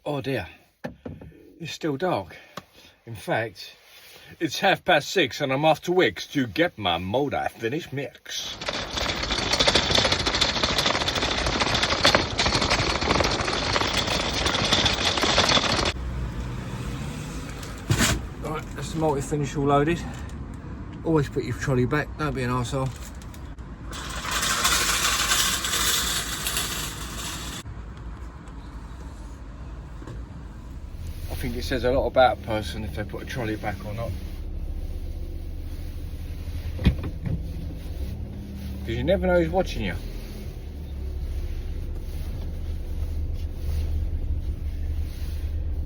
Oh dear, it's still dark. In fact, it's 6:30 and I'm off to Wicks to get my multi-finish mix. Right, that's the multi-finish all loaded. Always put your trolley back, don't be an arsehole. I think it says a lot about a person if they put a trolley back or not. Because you never know who's watching you.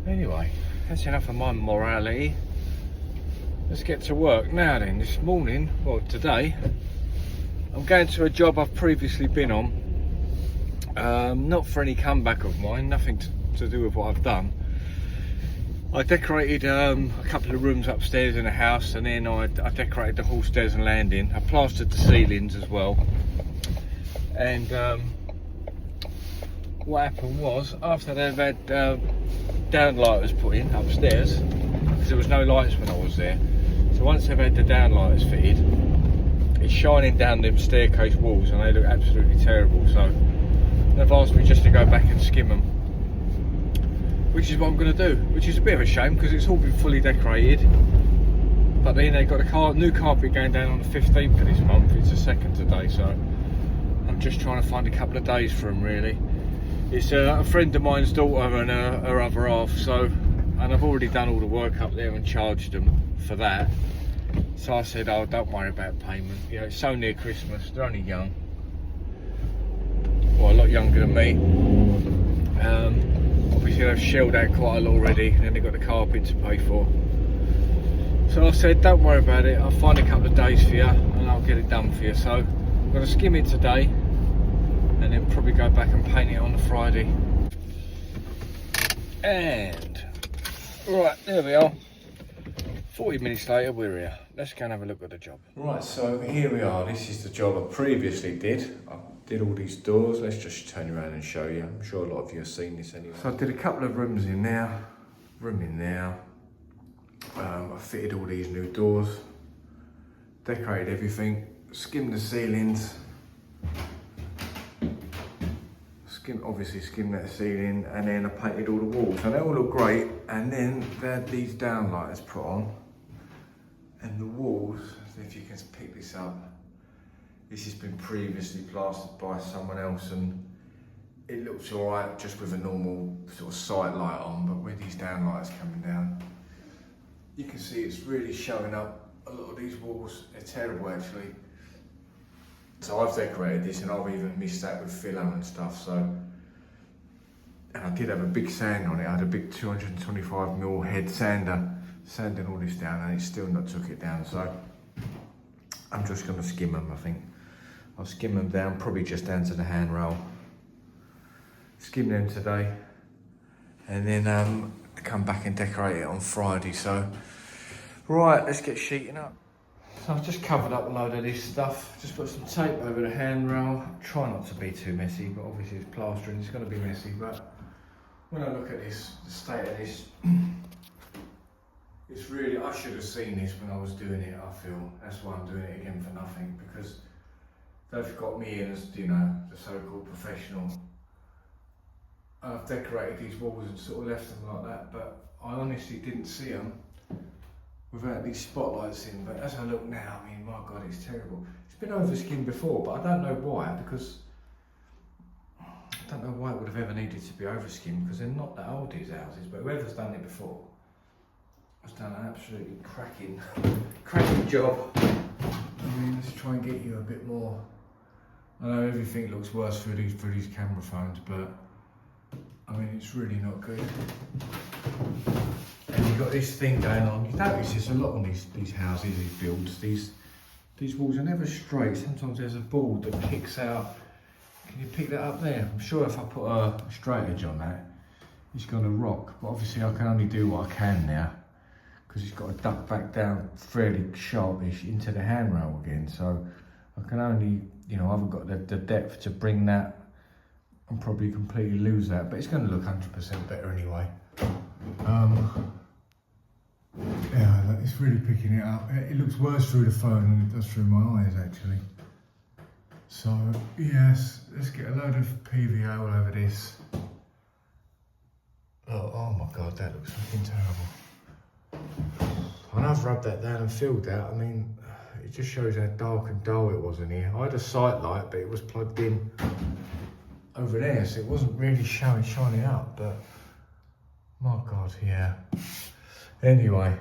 Anyway, that's enough of my morality. Let's get to work now then. This morning, well today, I'm going to a job I've previously been on. Not for any comeback of mine, nothing to do with what I've done. I decorated a couple of rooms upstairs in a house, and then I decorated the hall, stairs and landing. I plastered the ceilings as well. And what happened was, after they've had downlighters put in upstairs, because there was no lights when I was there, so once they've had the downlighters fitted, it's shining down them staircase walls and they look absolutely terrible. So they've asked me just to go back and skim them, which is what I'm going to do, which is a bit of a shame because it's all been fully decorated. But then they've got a new carpet going down on the 15th of this month. It's the 2nd today, so I'm just trying to find a couple of days for them really. It's a friend of mine's daughter and her other half, so, and I've already done all the work up there and charged them for that. So I said, oh, don't worry about payment. You know, it's so near Christmas, they're only young. Well, a lot younger than me. Obviously they've shelled out quite a lot already, and then they've got the carpet to pay for. So I said, don't worry about it, I'll find a couple of days for you and I'll get it done for you. So I'm going to skim it today and then probably go back and paint it on the Friday. And right, there we are. 40 minutes later we're here. Let's go and have a look at the job. Right, so here we are. This is the job I previously did. I did all these doors. Let's just turn around and show you. I'm sure a lot of you have seen this anyway. So I did a couple of rooms in there, room in there. I fitted all these new doors, decorated everything, skimmed the ceilings, obviously skimmed that ceiling, and then I painted all the walls. And they all look great. And then they had these downlighters put on, and the walls, if you can pick this up, this has been previously plastered by someone else, and it looks all right just with a normal sort of sight light on, but with these downlighters coming down, you can see it's really showing up. A lot of these walls, they're terrible actually. So I've decorated this, and I've even missed that with filler and stuff. So, and I did have a big sand on it. I had a big 225mm head sander, sanding all this down, and it still not took it down. So I'm just going to skim them, I think. I'll skim them down, probably just down to the handrail. Skim them today, and then come back and decorate it on Friday. So, right, let's get sheeting up. So I've just covered up a load of this stuff. Just put some tape over the handrail. Try not to be too messy, but obviously it's plastering, it's going to be messy. But when I look at this, the state of this, it's really, I should have seen this when I was doing it, I feel. That's why I'm doing it again for nothing, because they've got me in as, you know, the so-called professional. I've decorated these walls and sort of left them like that, but I honestly didn't see them without these spotlights in. But as I look now, I mean, my God, it's terrible. It's been overskimmed before, but I don't know why, because I don't know why it would have ever needed to be overskimmed, because they're not that old, these houses, but whoever's done it before has done an absolutely cracking job. I mean, let's try and get you a bit more. I know everything looks worse through these camera phones, but I mean, it's really not good. And you've got this thing going on. You notice this a lot on these houses, these builds. These walls are never straight. Sometimes there's a board that kicks out. Can you pick that up there? I'm sure if I put a straight edge on that, it's going to rock. But obviously I can only do what I can now, because it's got to duck back down fairly sharpish into the handrail again. So I can only, you know, I haven't got the depth to bring that and probably completely lose that, but it's going to look 100% better anyway. Yeah, it's really picking it up. It looks worse through the phone than it does through my eyes actually. So yes, let's get a load of PVA all over this. Oh my god, that looks fucking terrible. When I've rubbed that down and filled that, I mean, it just shows how dark and dull it was in here. I had a sight light, but it was plugged in over there, so it wasn't really shining up, but my god, yeah. Anyway,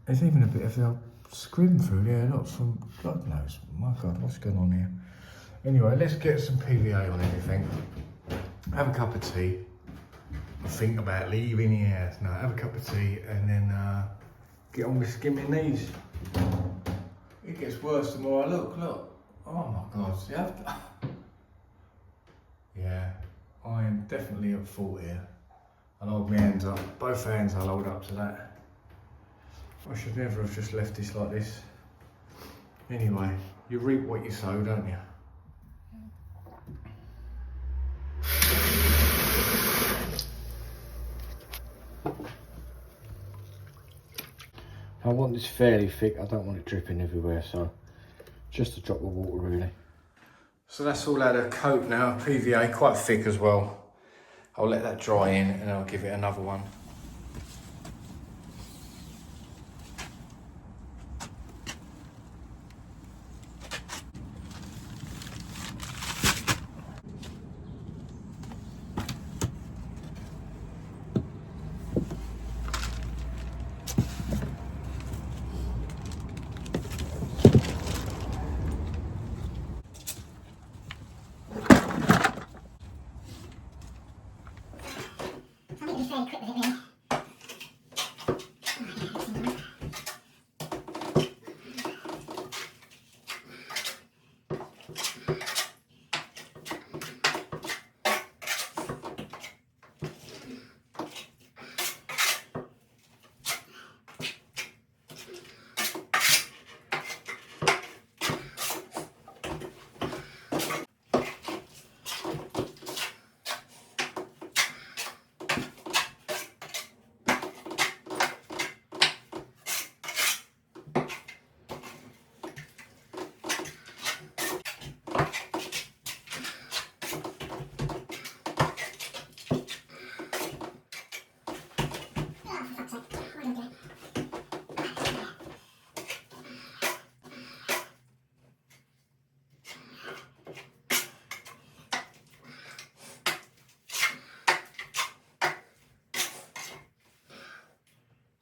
there's even a bit of a scrim through there, not from God knows. My god, what's going on here? Anyway, let's get some PVA on everything. Have a cup of tea. Think about leaving the house. No, have a cup of tea and then get on with skimming these. It gets worse the more I look. Oh my god, see, yeah, I am definitely at fault here. I'll hold my hands up, both hands I'll hold up to that. I should never have just left this like this. Anyway, you reap what you sow, don't you? I want this fairly thick, I don't want it dripping everywhere, so just a drop of water really. So that's all had a coat now, PVA, quite thick as well. I'll let that dry in and I'll give it another one. Going to be our bit. Get to there.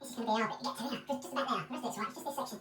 Just about there. Where's this, right? Just this section.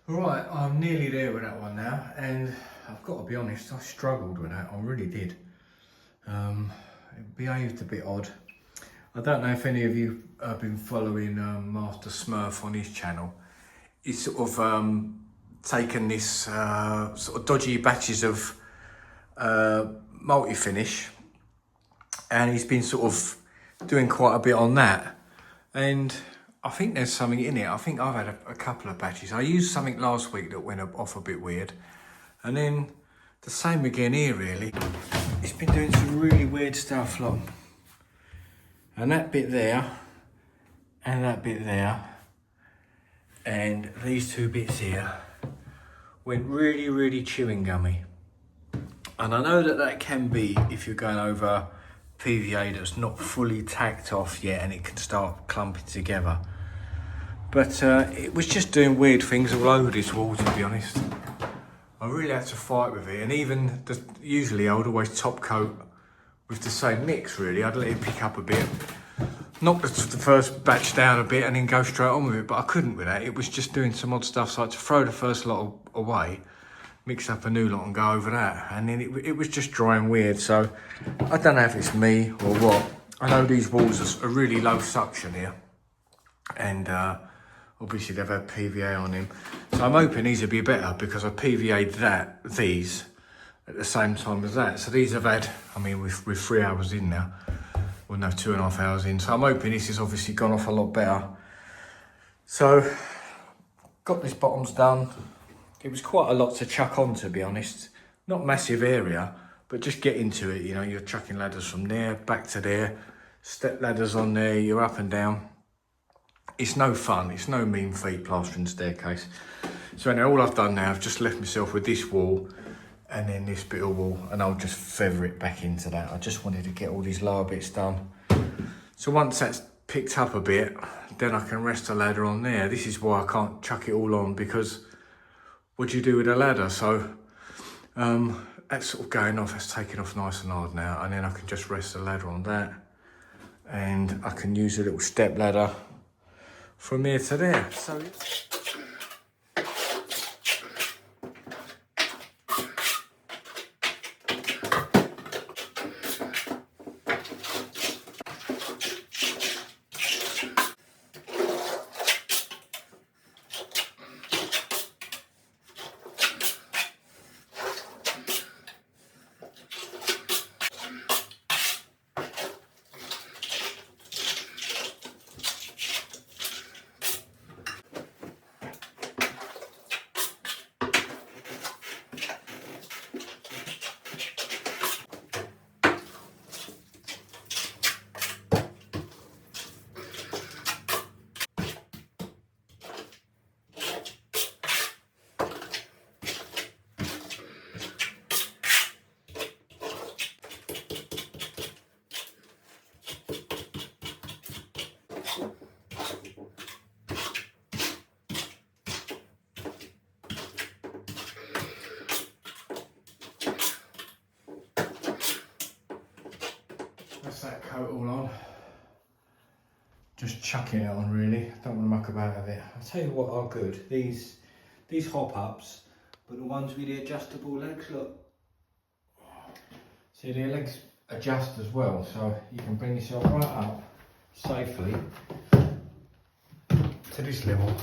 Right, I'm nearly there with that one now, and I've got to be honest, I struggled with that, I really did. It behaved a bit odd. I don't know if any of you have been following Master Smurf on his channel. He's sort of taken this sort of dodgy batches of multi-finish, and he's been sort of doing quite a bit on that. And I think there's something in it. I think I've had a couple of batches. I used something last week that went off a bit weird. And then the same again here, really. It's been doing some really weird stuff, look. And that bit there, and that bit there, and these two bits here went really, really chewing gummy. And I know that that can be if you're going over PVA that's not fully tacked off yet, and it can start clumping together. But it was just doing weird things all over this wall, to be honest. I really had to fight with it, and even usually I would always top coat with the same mix really. I'd let it pick up a bit, knock the first batch down a bit and then go straight on with it, but I couldn't with that. It was just doing some odd stuff, so I had to throw the first lot away, mix up a new lot and go over that, and then it was just drying weird. So I don't know if it's me or what. I know these walls are really low suction here, and obviously they've had PVA on him, so I'm hoping these will be better because I PVA'd these at the same time as that. So these have had, I mean, we're 3 hours in now, well no, 2.5 hours in, so I'm hoping this has obviously gone off a lot better. So got this bottoms done. It was quite a lot to chuck on, to be honest. Not massive area, but just get into it. You know, you're chucking ladders from there back to there, step ladders on there, you're up and down. It's no fun, it's no mean feat plastering staircase. So anyway, all I've done now, I've just left myself with this wall and then this bit of wall, and I'll just feather it back into that. I just wanted to get all these lower bits done. So once that's picked up a bit, then I can rest a ladder on there. This is why I can't chuck it all on, because what do you do with a ladder? So that's sort of going off, that's taken off nice and hard now, and then I can just rest the ladder on that, and I can use a little step ladder from here to there. So that's that coat all on. Just chucking it on really. Don't want to muck about with it. I'll tell you what are good. These hop ups, but the ones with the adjustable legs, look. See, the legs adjust as well, so you can bring yourself right up safely to this level.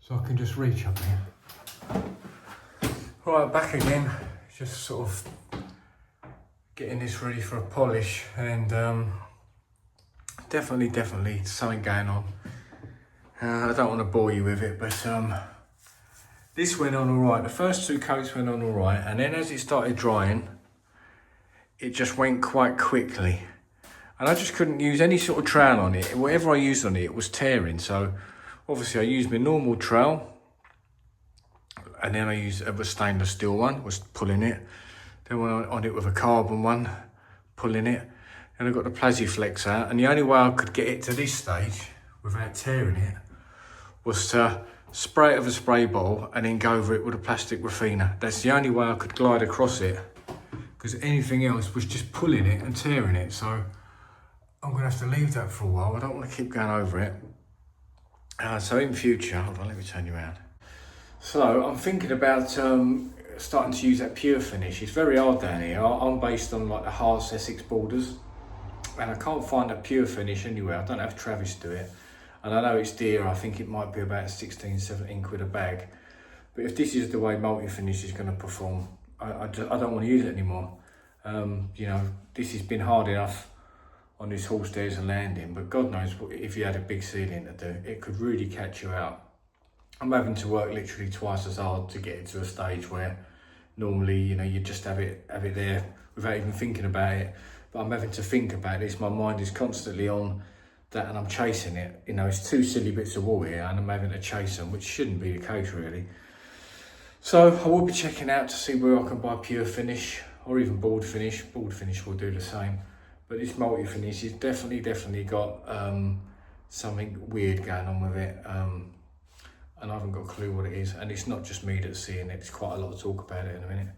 So I can just reach up here. Right, back again. Just sort of getting this ready for a polish, and definitely something going on. I don't want to bore you with it, but this went on all right. The first 2 coats went on all right, and then as it started drying, it just went quite quickly, and I just couldn't use any sort of trowel on it. Whatever I used on it, it was tearing. So obviously I used my normal trowel, and then I used a stainless steel one, was pulling it. Then went on it with a carbon one, pulling it. And I got the Plasiflex out, and the only way I could get it to this stage without tearing it was to spray it with a spray bottle and then go over it with a plastic raffiner. That's the only way I could glide across it, because anything else was just pulling it and tearing it. So I'm gonna have to leave that for a while. I don't want to keep going over it. So in future, hold on, let me turn you around. So I'm thinking about starting to use that pure finish. It's very hard down here. I'm based on like the Hearts Essex borders, and I can't find a pure finish anywhere. I don't have Travis do it, and I know it's dear. I think it might be about 16-17 quid a bag, but if this is the way multi-finish is going to perform, I don't want to use it anymore. You know, this has been hard enough on this hall stairs and landing, but God knows if you had a big ceiling to do, it could really catch you out. I'm having to work literally twice as hard to get it to a stage where normally, you know, you just have it there without even thinking about it. But I'm having to think about this. My mind is constantly on that, and I'm chasing it. You know, it's 2 silly bits of wall here, and I'm having to chase them, which shouldn't be the case really. So I will be checking out to see where I can buy pure finish or even board finish. Board finish will do the same. But this multi-finish has definitely got something weird going on with it. And I haven't got a clue what it is. And it's not just me that's seeing it, there's quite a lot of talk about it in a minute.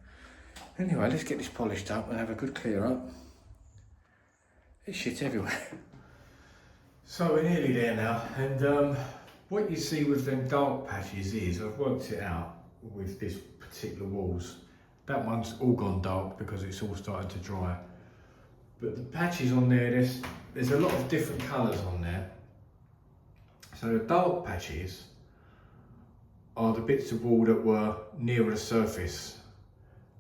Anyway, let's get this polished up and have a good clear up. There's shit everywhere. So we're nearly there now, and what you see with them dark patches is, I've worked it out with this particular walls. That one's all gone dark because it's all started to dry. But the patches on there, there's a lot of different colours on there. So the dark patches are the bits of wall that were nearer the surface.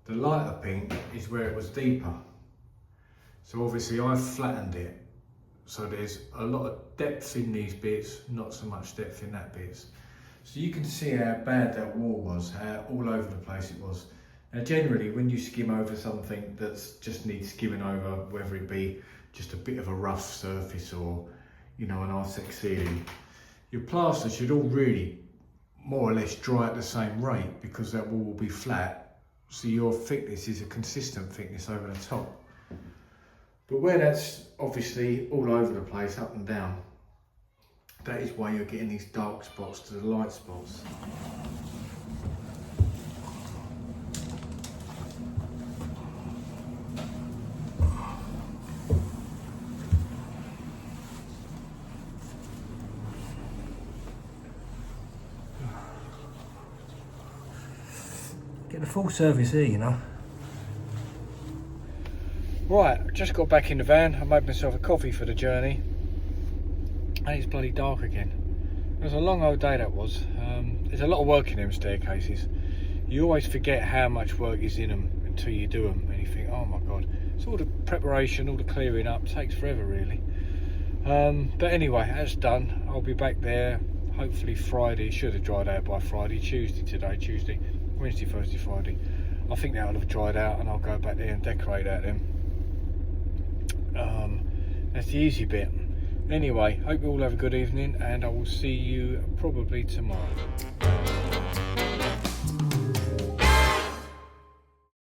The lighter pink is where it was deeper. So obviously I've flattened it. So there's a lot of depth in these bits, not so much depth in that bits. So you can see how bad that wall was, how all over the place it was. Now generally when you skim over something that's just needs skimming over, whether it be just a bit of a rough surface or, you know, an Artex ceiling, your plaster should all really more or less dry at the same rate because that wall will be flat. So your thickness is a consistent thickness over the top. But where that's obviously all over the place, up and down, that is why you're getting these dark spots to the light spots. Get the full service here, you know. Right, just got back in the van. I made myself a coffee for the journey. And it's bloody dark again. It was a long old day that was. There's a lot of work in them staircases. You always forget how much work is in them until you do them. And you think, oh my God. It's all the preparation, all the clearing up. Takes forever really. But anyway, that's done. I'll be back there hopefully Friday. Should have dried out by Friday. Tuesday today. Tuesday, Wednesday, Thursday, Friday. I think that'll have dried out and I'll go back there and decorate out them. That's the easy bit. Anyway, hope you all have a good evening and I will see you probably tomorrow.